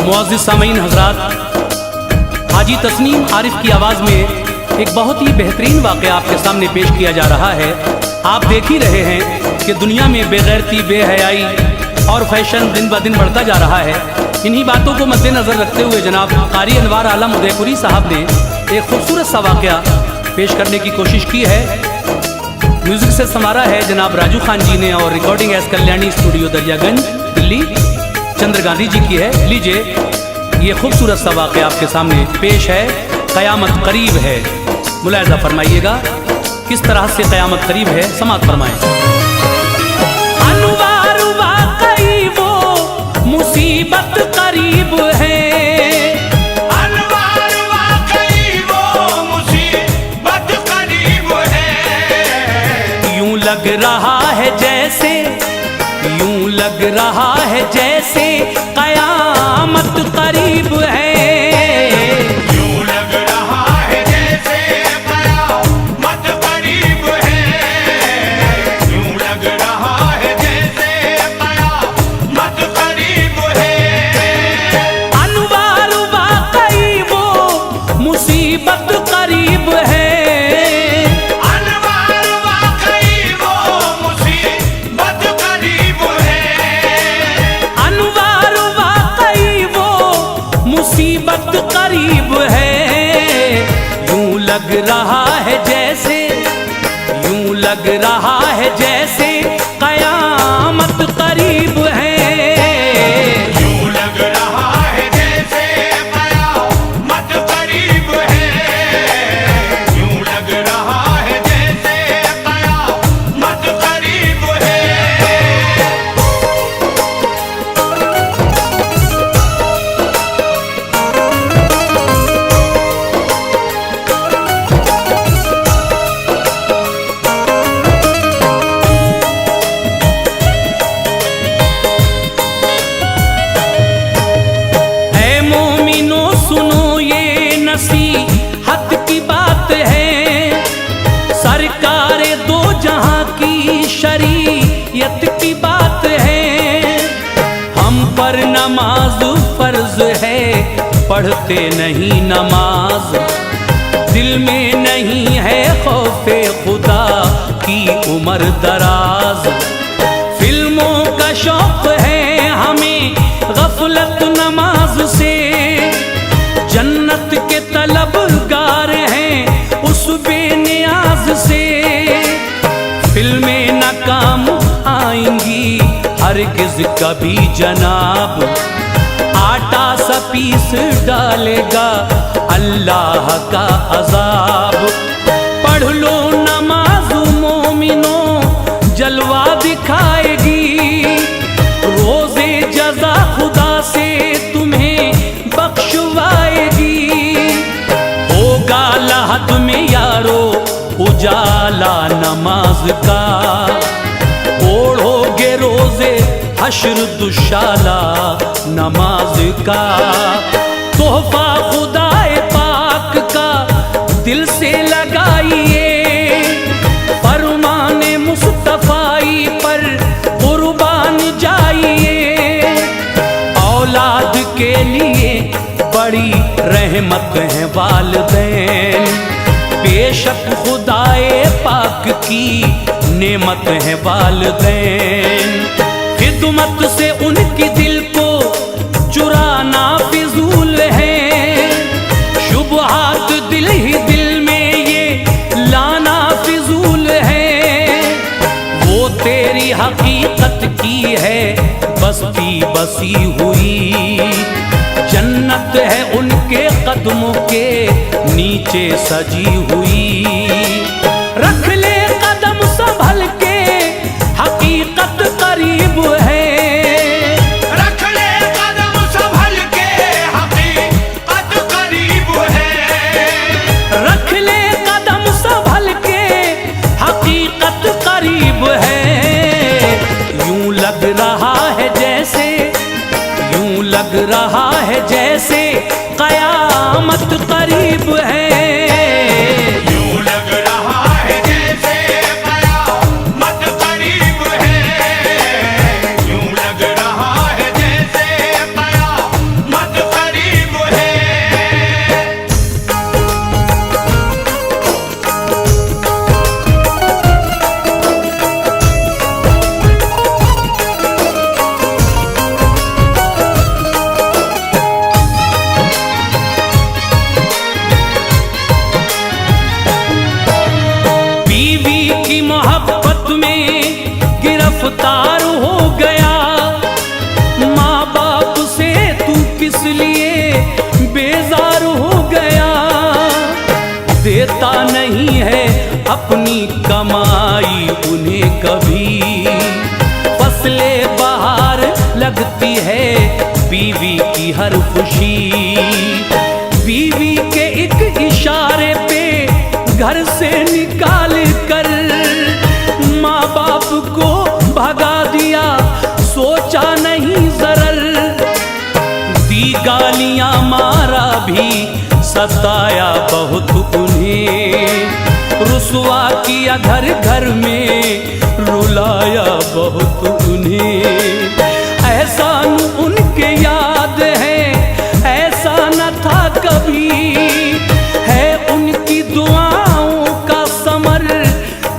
मुअज़्ज़िज़ सामीन हज़रात, हाजी तस्नीम आरिफ की आवाज़ में एक बहुत ही बेहतरीन वाक़या आपके सामने पेश किया जा रहा है। आप देख ही रहे हैं कि दुनिया में बेगैरती, बेहयाई और फैशन दिन ब दिन बढ़ता जा रहा है। इन्हीं बातों को मद्देनज़र रखते हुए जनाब क़ारी अनवार आलम उदयपुरी साहब ने एक खूबसूरत सा वाक़या पेश करने की कोशिश की है। म्यूज़िक से संवारा है जनाब राजू खान जी ने और recording S Kalyani studio Daryaganj Delhi Chandra Gandhi ji की है। लीजिए ये खूबसूरत सा वाक़या आपके सामने पेश है। क़यामत करीब है, मुलाहिज़ा फरमाइएगा किस तरह से क़यामत करीब है, समाअत फरमाएं। अनवार वाक़ई वो मुसीबत करीब है, अनवार वाक़ई वो मुसीबत करीब है। यूं लग रहा है जैसे, यूं लग रहा है जैसे क़यामत करीब है, यूं लग रहा है जैसे क़यामत करीब है, यूं लग रहा है जैसे क़यामत करीब है। अनवार वाक़ई वो मुसीबत करीब है, अनवार वाक़ई वो मुसीबत करीब है, अनवार वाक़ई वो मुसीबत करीब है। यूं लग रहा है जैसे, यूं लग रहा है जैसे क़यामत करीब है, यूं लग रहा है जैसे क़यामत करीब है, यूं लग रहा है जैसे क़यामत करीब है। ऐ मोमिनो सुनो ये नसीहत की बात है, सरकार दो जहां की शरीयत की बात है। हम पर नमाज फर्ज है, पढ़ते नहीं नमाज, दिल में नहीं है खौफे खुदा की उम्र दराज। फिल्मों का शौक है हमें गफलत नमाज से, जन्नत के तलबगार हैं उस बेनियाज से। फिल्में न काम आएंगी हरगिज़ कभी जनाब, आटा सा पीस डालेगा अल्लाह का अजाब। पढ़ लो नमाज मोमिनो जलवा दिखाएगी, रोज़े जज़ा खुदा से तुम्हें बख्शवाएगी। होगा लहद में यारो उजाला नमाज का, ओढ़ोगे रोज़े हश्र दुशाला नमाज का। तोहफा खुदाए पाक का दिल से लगाइए, फरमाने मुस्तफ़ाई पर कुर्बान जाइए। औलाद के लिए बड़ी रहमत है वालिदैन, बेशक खुदाए पाक की नेमत है वालिदैन। खिदमत से उनकी दिल को चुराना फिजूल है, शुबहात दिल ही दिल में ये लाना फिजूल है। वो तेरी हकीकत की है बस्ती बसी हुई, जन्नत है उनके कदमों के नीचे सजी हुई। रख ले कदम संभल के हकीकत करीब है, रख ले कदम संभल के हकीकत करीब है, रख ले कदम संभल के हकीकत करीब है। यूं लग रहा है जैसे, यूं लग रहा है जैसे क़यामत करीब है, यूं लग रहा है जैसे क़यामत करीब है, यूं लग रहा है जैसे क़यामत कमाई उन्हें कभी, फसलें बहार लगती है बीवी की हर खुशी। बीवी के एक इशारे पे घर से निकाल कर माँ बाप को भगा दिया, सोचा नहीं जरर। दी गालियां मारा भी, सताया बहुत उन्हें, रुसवा किया घर घर में, रुलाया बहुत उन्हें। एहसान उनके याद है, ऐसा न था कभी, है उनकी दुआओं का समर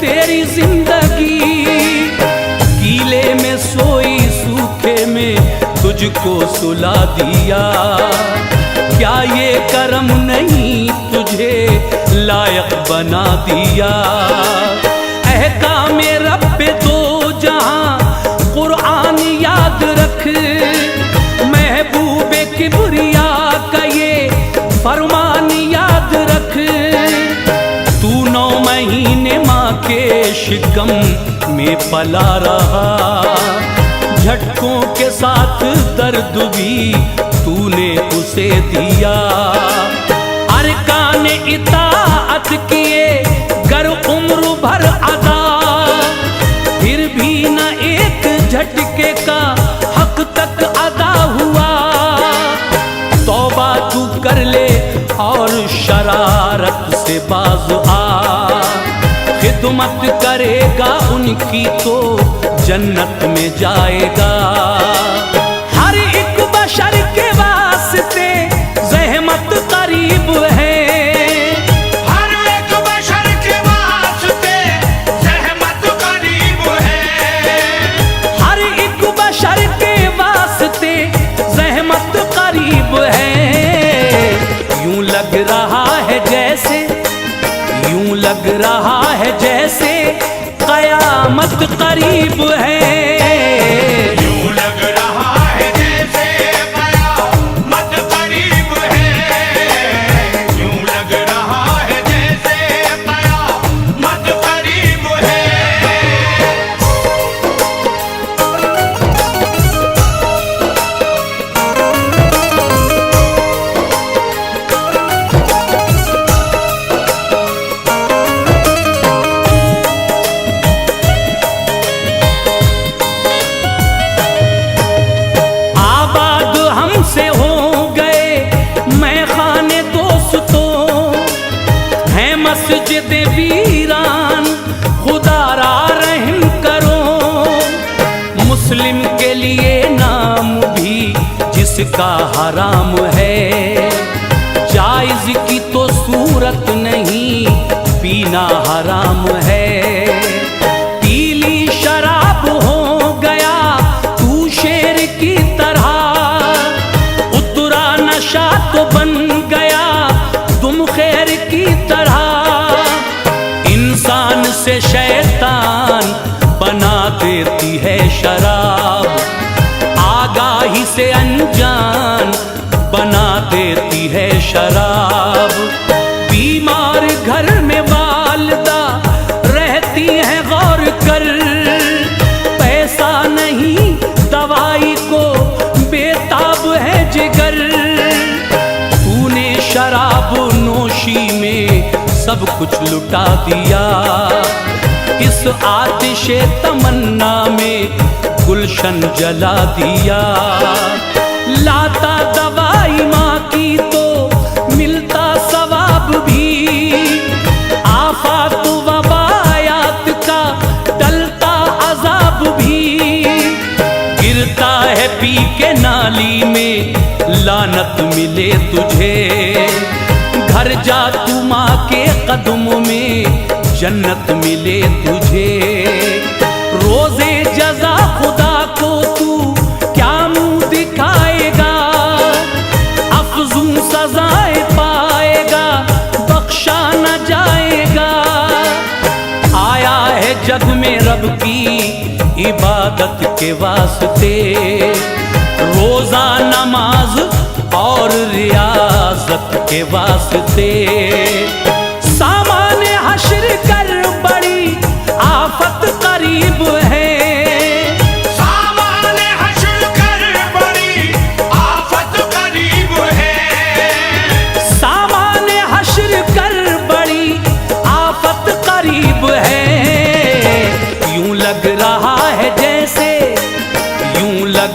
तेरी जिंदगी। गीले में सोई सूखे में तुझको सुला दिया, क्या ये करम नहीं तुझे लायक बना दिया। अहकाम रब्बे दो जहां कुरान याद रख, महबूबे किबरिया का ये फरमान याद रख। तू 9 महीने माँ के शिकम में पला रहा, झटकों के साथ दर्द भी तूने उसे दिया। अरकान इताअत किए गर उम्र भर अदा, फिर भी न एक झटके का हक तक अदा हुआ। तौबा तू कर ले और शरारत से बाज आ, खिदमत करेगा उनकी तो जन्नत में जाएगा। हर एक बशर के वास्ते ज़हमत करीब है, हर एक बशर के वास्ते ज़हमत करीब है, हर एक बशर के वास्ते ज़हमत करीब है। यूं लग रहा है जैसे, यूं लग रहा है जैसे कयामत करीब है। यूं लग रहा है जैसे कयामत करीब है, यूं लग रहा है जैसे कयामत करीब है। से हो गए मैं खाने दोस्तों, हैं मस्जिद वीरान, खुदारा रहम करो। मुस्लिम के लिए नाम भी जिसका हराम है, जायज की तो सूरत नहीं, पीना हराम है। पीली शराब हो गया तू शेर की तरह, नशा तो बन गया तुम खैर की तरह। इंसान से शैतान बना देती है शराब, आगाही से अनजान बना देती है शराब। बीमार घर में वालिदा रहती है गौर कर, पैसा नहीं दवाई को बेताब है जिगर। शराब नोशी में सब कुछ लुटा दिया, इस आतिशे तमन्ना में गुलशन जला दिया। लाता दवाई माँ की तो मिलता सवाब भी, आफात वबायात का टलता अजाब भी। गिरता है पी के नाली में लानत मिले तुझे, घर जा तू माँ के कदमों में जन्नत मिले तुझे। रोजे जजा खुदा को तू क्या मुंह दिखाएगा, अफजूं सजाएं पाएगा बख्शा न जाएगा। आया है जग में रब की इबादत के वास्ते, रोजा नमाज और रियाजत के वास्ते। सामान हश्र कर बड़ी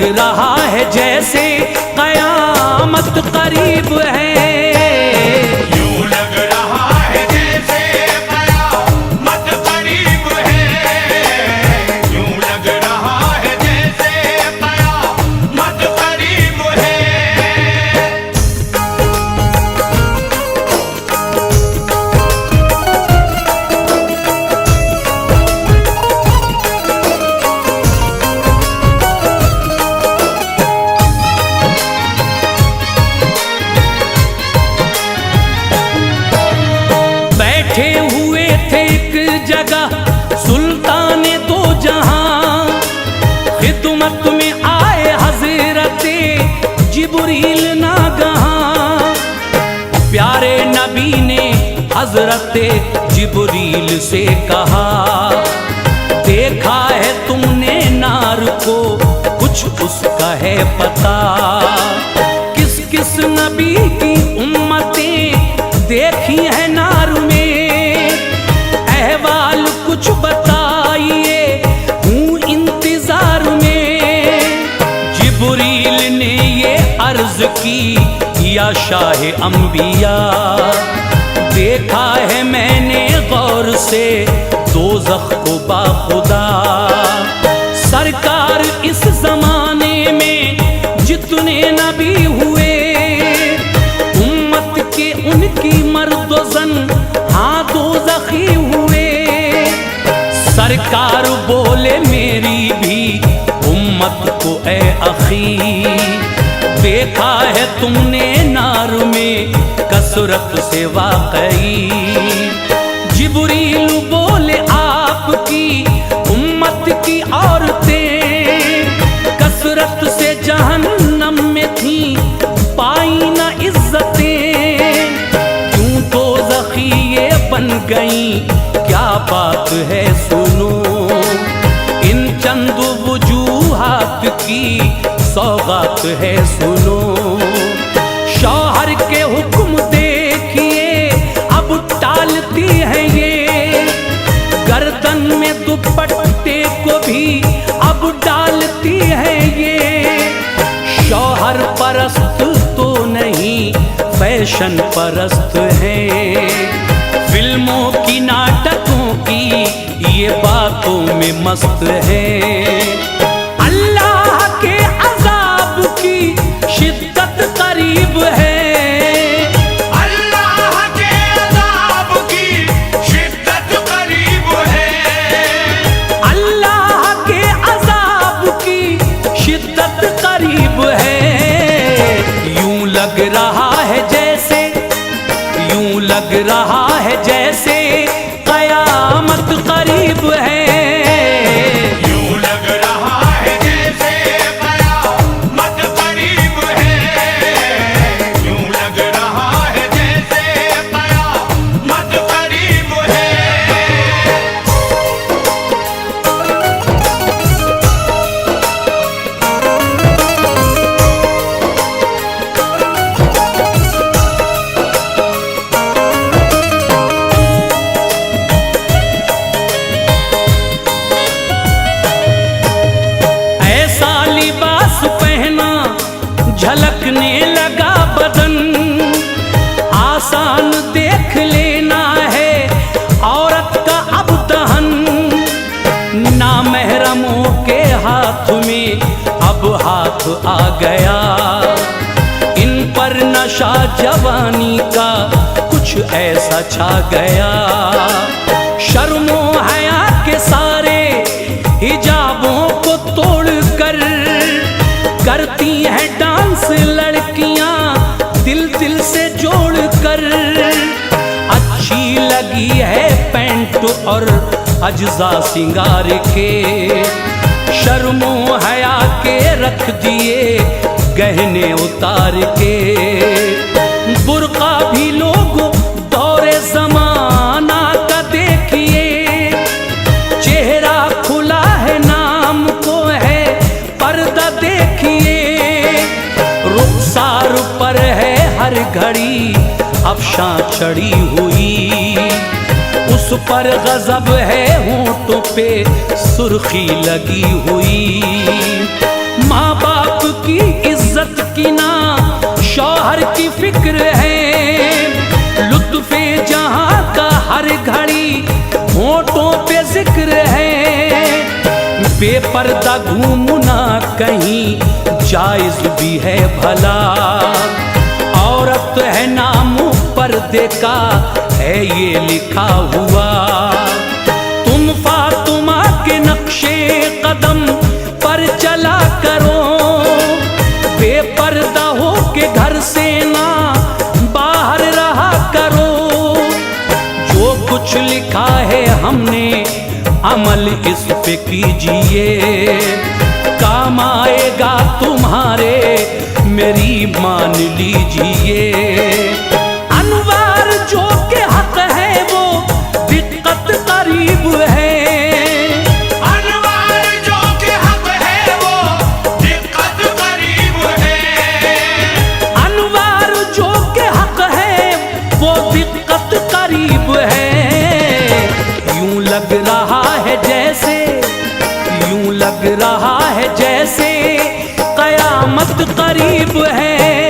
लग रहा है जैसे कयामत करीब है। यूं लग रहा है जैसे कयामत करीब है। यूं लग रहा है जैसे कयामत करीब है। बैठे हुए थे एक जगह सुल्तान दो जहां, खिदमत में आए हजरते जिब्रील नागहां। प्यारे नबी ने हजरते जिब्रील से कहा, देखा है तुमने नार को, कुछ उसका है पता? किस किस नबी की उम्मतें देखी है नार में, अहवाल कुछ बताइए, हूँ इंतजार में। जिब्रील ने ये अर्ज की, या शाह अंबिया, देखा है मैंने गौर से दोज़ख को बाखुदा। सरकार इस जमाने में जितने नबी हुए, उम्मत के उनकी मर्दोज़न हाँ दोज़खी हुए। सरकार बोले मेरी भी उम्मत को ए अखी, देखा है तुमने नार में कसरत से वाकई। जिब्रील बोले आपकी उम्मत की औरतें कसरत से जहन्नम में थी, पाई न इज्जतें, क्यों दोज़खी ये बन गई, क्या बात है सुनो। इन चंद वजूहात की सौगात है सुनो। शौहर के हुक्म देखिए अब टालती है ये, गर्दन में दुपट्टे को भी अब डालती है ये। शौहर परस्त तो नहीं फैशन परस्त है, फिल्मों की नाटकों की ये बातों में मस्त है। अल्लाह के अज़ाब की शिद्दत करीब है, अल्लाह के अज़ाब की शिद्दत करीब है। अल्लाह के अज़ाब की शिद्दत करीब है। यूं लग रहा है जैसे, यूं लग रहा है जैसे कयामत करीब है। यूं लग रहा है जैसे कयामत करीब है। यूं लग रहा है जैसे कयामत करीब है। ऐसा लिबास पहना झलकने लगा बदन, आसान देख लेना है औरत का अब दहन। नामहरमों के हाथ में अब हाथ आ गया, इन पर नशा जवानी का कुछ ऐसा छा गया। शर्मो हया के सारे हिजाबों को तोड़ कर करती हैं डांस लड़कियां दिल दिल से जोड़ कर। अच्छी लगी है पैंट और अज्जा सिंगार के, शर्मो हया के रख दिए गहने उतार के। बुर्का भी लोग दौरे जमाना का देखिए, चेहरा खुला है नाम को है पर्दा देखिए। रुखसार पर है हर घड़ी अफशां चढ़ी हुई, उस पर गजब है होंठों पे सुर्खी लगी हुई। माँ बाप बेपर्दा घूमना कहीं जायज भी है भला। औरत है नाम पर्दे का है ये लिखा हुआ। तुम फातिमा के नक्शे कदम पर चला करो, बेपर्दा हो के घर से ना बाहर रहा करो। जो कुछ लिखा है हमने अमल इस पे कीजिए, काम आएगा तुम्हारे मेरी मान लीजिए। अनवार जो के हक है वो दिक्कत करीब है। अनवार जो के हक है वो दिक्कत करीब है। अनवार जो के हक है वो दिक्कत करीब है। यूं लग रहा है जैसे, यूं लग रहा है जैसे कयामत करीब है।